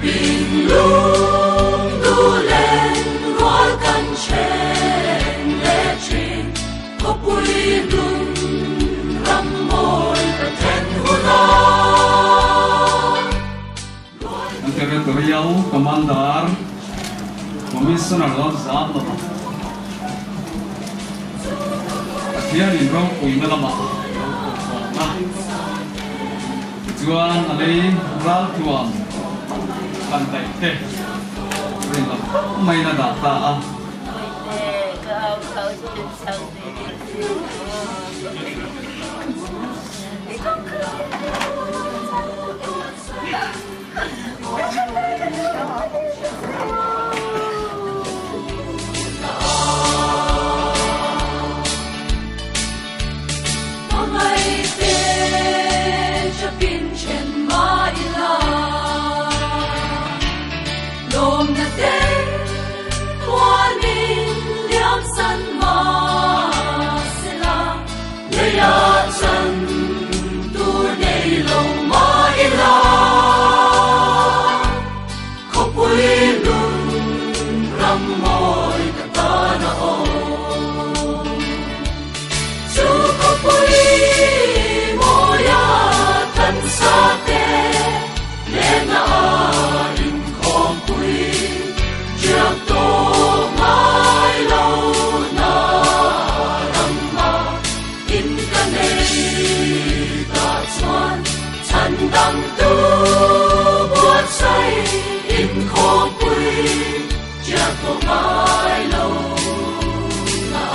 bình lung du lên ngõ căn trên lệ trình có bụi lung râm môi và thẹn hôn Ang territorial commander, Commissioner Lalzamlova. Here in Vuina lama, Juan alay ral tuam, pantai te, ringa may nadata ah. Đăng tu buốt say in khô quỳ cha có mãi lâu là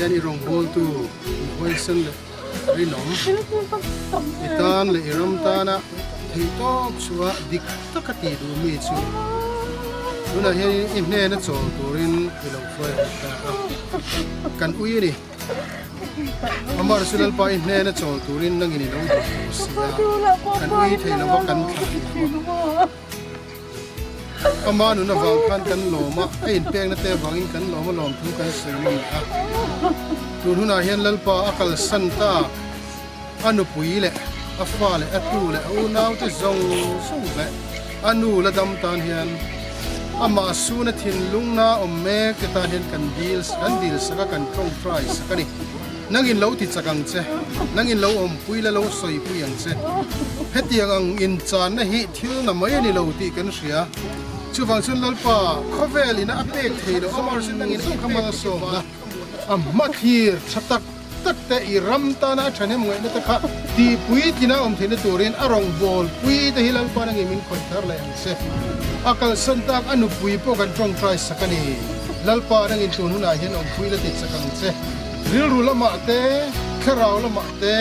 hian i rong bol tu hoi sen le ri nom itan le iram ta na thei tok chuwa dik takati du mi chu nuna hian in hne na chol turin ilo foi ta kan ui ni amar sulal pa in hne na chol turin nangin lo sia kan ui thei lo kan amanu na wang khan kan loma ein peng na te wangin kan loma lom thu kan sei ni a tu huna hian lalpa akal santa anu pui le afa le atu le u nau te zong sung le anu la dam tan hian ama su na thin lungna omme ke ta hian kan deal saka kan tong try sakani nangin lo ti chakang che nangin lo om pui la lo soi pui ang che hetiang ang in chan na hi thil na mai ni lo ti kan ria chu wang sun lalpa khoveli na apek theilo amar sin nangin kamang so na amathir chatak takte i ramta na thane mngai na ta kha ti pui tina om thine turin arong bol pui te hilal pa nang imin khoi thar le ang se akal santak anu pui po kan tong price sakani lalpa nang in tun huna hian om pui la ti sakang che ril rulama te kharau lama te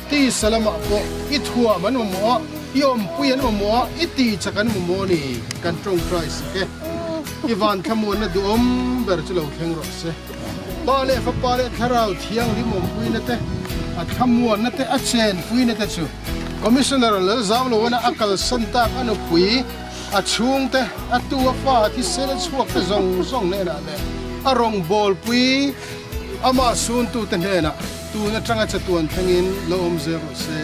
ti salama po i thua man mo yom puyan mo i ti chakan mo ni kan tong price ke ivan khamon na duom ber chulo kheng ro se pale fa pale kharau thiang ri mom pui na te at khamon na te a chen pui na te chu commissioner Lalzamlova na akal santak anu pui a chung te atu fa ti sel chuak te zong ne na le arong bol pui ama sun tu te na tu na tanga chatuan thangin lo om zero se